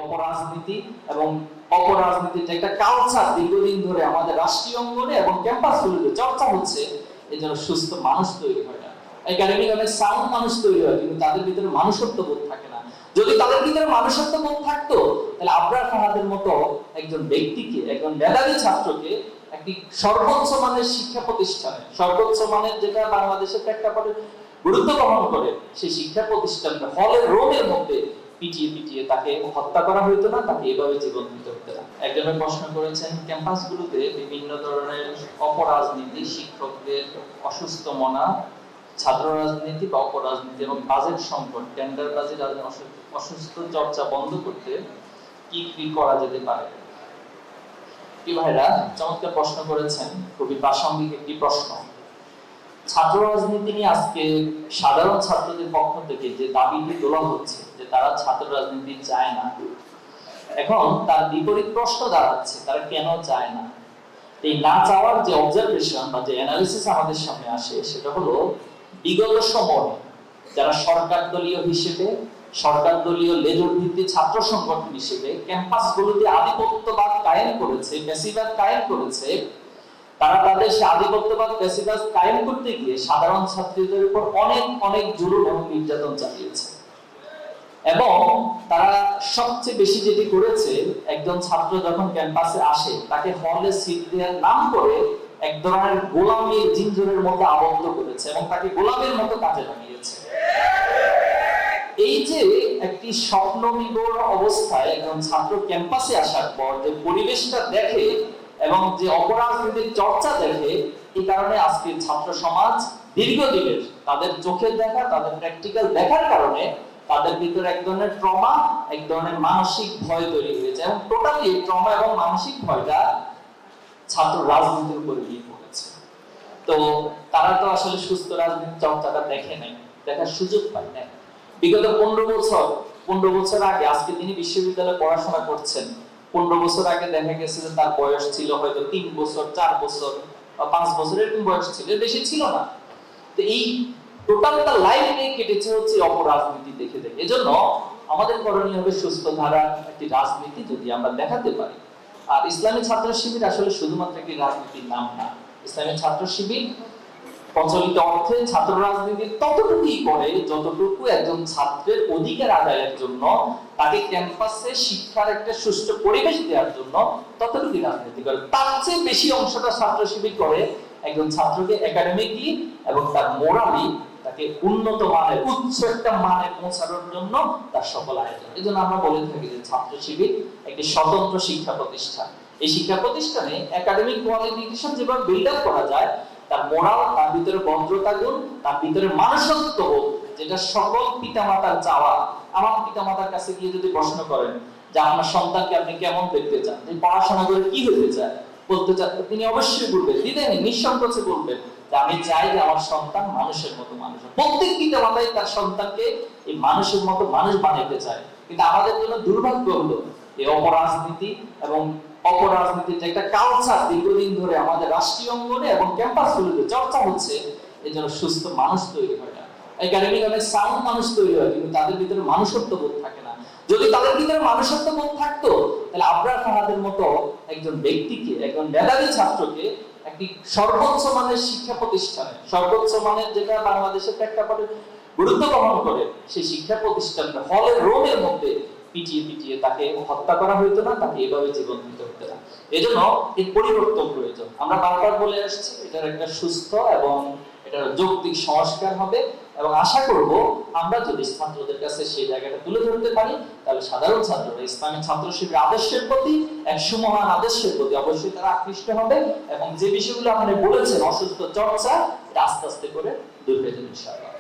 অপরাজনীতি এবং অপরাজনীতির যে একটা কালচার দীর্ঘদিন ধরে আমাদের রাষ্ট্রীয় অঙ্গনে এবং ক্যাম্পাসগুলোতে চর্চা হচ্ছে, এই জন্য সুস্থ মানুষ তৈরি হয় না। একাডেমিক অনেক সাউন্ড মানুষ তৈরি হয়, কিন্তু তাদের ভিতরে মানুষত্ব বোধ থাকে না। যদি তাদের ভিতরে মানুষত্ব বোধ থাকতো, তাহলে আবরার ফাহাদের মতো একজন ব্যক্তিকে, একজন মেধাবী ছাত্রকে একটি সর্বোচ্চ মানের শিক্ষা প্রতিষ্ঠানে, সর্বোচ্চ মানের যেটা বাংলাদেশের প্রেক্ষাপটে গুরুত্ব বহন করে, সেই শিক্ষা প্রতিষ্ঠানটা হলের রোমের মধ্যে পিটিয়ে পিটিয়ে তাকে হত্যা করা হইতো না, তাকে এভাবে জীবন দিতে হতো না। একজনের প্রশ্ন করেছেন, ক্যাম্পাসগুলোতে বিভিন্ন ধরনের অপরাজনীতি, শিক্ষকদের অসুস্থ মনা, ছাত্র রাজনীতি বা অপরাজনীতি এবং বাজেট সংকট, টেন্ডার বাজেট অসুস্থ চর্চা বন্ধ করতে কি কি করা যেতে পারে? কি ভাইরা চমৎকার প্রশ্ন করেছেন, খুবই প্রাসঙ্গিক একটি প্রশ্ন। ছাত্র রাজনীতি নিয়ে আজকে সাধারণ ছাত্রদের পক্ষ থেকে যে দাবিটি তোলা হচ্ছে যে তারা ছাত্র রাজনীতি চায় না, এখন তার বিপরীত প্রশ্ন দাঁড়াচ্ছে তারা কেন চায় না। এই না চাওয়ার যে অবজারভেশন বা যে অ্যানালিসিস আমাদের সামনে আসে, সেটা হলো বিগত সময়ে যারা সরকার দলীয় হিসেবে, সরকার দলীয় লেজুর ভিত্তিক ছাত্র সংগঠন হিসেবে ক্যাম্পাসগুলোতে আধিপত্যবাদ কায়েম করেছে, ফ্যাসিবাদ কায়েম করেছে, তারা তাদের সেই আধিপত্যবাদ ফ্যাসিবাদ কায়েম করতে গিয়ে সাধারণ ছাত্রীদের উপর অনেক অনেক জুলুম এবং নির্যাতন চালিয়েছে। এবং তারা সবচেয়ে বেশি যেটি করেছে, একজন ছাত্র যখন ক্যাম্পাসে আসে তাকে হলে সিট দেওয়ার নাম করে এক ধরনের গোলামীর জিঞ্জরের মধ্যে আবদ্ধ করেছে এবং তাকে গোলামের মতো কাজে লাগিয়েছে। এই যে একটি স্বপ্নবিভোর অবস্থায় একজন ছাত্র ক্যাম্পাসে আসার পর যে পরিবেশটা দেখে এবং যে অপরাজনীতির চর্চা দেখে, এই কারণে আজকে ছাত্র সমাজ দীর্ঘদিনের তাদের চোখের দেখা, তাদের প্র্যাকটিক্যাল দেখার কারণে তাদের ভিতরে এক ধরনের ট্রমা, এক ধরনের মানসিক ভয় তৈরি হয়েছে এবং টোটালি ট্রমা এবং মানসিক ভয়টা ছাত্র রাজনীতির উপরে গিয়ে পড়েছে। তো তারা তো আসলে সুস্থ রাজনীতি চর্চাটা দেখে নাই, দেখার সুযোগ পায় নাই। বিগত 15 বছর আগে, আজকে তিনি বিশ্ববিদ্যালয়ে পড়াশোনা করছেন, 15 বছর আগে দেখা গেছে যে তার বয়স ছিল হয়তো 3 বছর, 4 বছর বা 5 বছর, এরকম বয়স ছিল, বেশি ছিল না। তো এই টোটালটা লাইফ নিয়ে কেটেছে হচ্ছে অপরাজনীতি দেখে দেখে। এজন্য আমাদের করণীয় হবে সুস্থ ধারা একটি রাজনীতি যদি আমরা দেখাতে পারি। আর ইসলামী ছাত্র শিবির আসলে শুধুমাত্র একটি রাজনীতির নাম না। ইসলামী ছাত্র শিবির প্রচলিত অর্থে ছাত্র রাজনীতি ততটুকুই করে যতটুকু একজন ছাত্রের অধিকার আদায়ের জন্য, তাকে ক্যাম্পাসে শিক্ষার একটা সুষ্ঠু পরিবেশ দেওয়ার জন্য ততটুকুই রাজনীতি করে। তার চেয়ে বেশি অংশটা ছাত্র শিবির করে একজন ছাত্রকে একাডেমিকলি এবং তার মোরালি তাকে উন্নত মানের, উচ্চ একটা মানে পৌঁছানোর জন্য তার সকল আয়োজন। এই জন্য আমরা বলে থাকি যে ছাত্র শিবির একটি স্বতন্ত্র শিক্ষা প্রতিষ্ঠান। এই শিক্ষা প্রতিষ্ঠানে একাডেমিক কোয়ালিফিকেশন যেভাবে বিল্ড আপ করা যায়, তার মোরাল, তার ভিতরে ভদ্রতা গুণ, তার ভিতরে মানুষত্ব, যেটা সকল পিতামাতার চাওয়া। আমার পিতামাতার কাছে গিয়ে যদি প্রশ্ন করেন যে আপনার সন্তানকে আপনি কেমন দেখতে চান, যে পড়াশোনা করে কি হতে চায়, বলতে চান, তিনি অবশ্যই বলবেন, দ্বিধাহীন নিঃসংকোচে বলবেন যে আমি চাই যে আমার সন্তান মানুষের মতো মানুষ। প্রত্যেক পিতামাতাই তার সন্তানকে এই মানুষের মতো মানুষ বানাতে চায়। কিন্তু আমাদের জন্য দুর্ভাগ্য হলো এই অপরাজনীতি এবং অপরাজনীতির যে একটা কালচার দীর্ঘদিন ধরে আমাদের রাষ্ট্রীয় অঙ্গনে এবং ক্যাম্পাসগুলোতে চর্চা হচ্ছে, এই জন্য সুস্থ মানুষ তৈরি হয় না। একাডেমিক অনেক সাউন্ড মানুষ তৈরি হয়, কিন্তু তাদের ভিতরে মানুষত্ব বোধ থাকে না। যদি তাদের ভিতরে মানুষত্ব বোধ থাকতো, তাহলে আবরার ফাহাদের মতো একজন ব্যক্তিকে, একজন মেধাবী ছাত্রকে একটি সর্বোচ্চ মানের শিক্ষা প্রতিষ্ঠানে, সর্বোচ্চ মানের যেটা বাংলাদেশের প্রেক্ষাপটে গুরুত্ব বহন করে, সেই শিক্ষা প্রতিষ্ঠানটা হলের রোমের মধ্যে পিটিয়ে পিটিয়ে তাকে হত্যা করা হইতো না, তাকে এভাবে জীবন দিতে হতো না। এজন্য এর পরিবর্তন প্রয়োজন। আমরা বারবার বলে আসছি এটার একটা সুস্থ এবং এটার যৌক্তিক সংস্কার হবে, এবং আশা করব আমরা যদি ছাত্রদের কাছে সেই জায়গাটা তুলে ধরতে পারি, তাহলে সাধারণ ছাত্ররা ইসলামী ছাত্র শিবিরের আদর্শের প্রতি, এক সুমহান আদর্শের প্রতি অবশ্যই তারা আকৃষ্ট হবে, এবং যে বিষয়গুলো আপনি বলেছেন অসুস্থ চর্চা, এটা আস্তে আস্তে করে দূর হয়ে যাবে ইনশাআল্লাহ।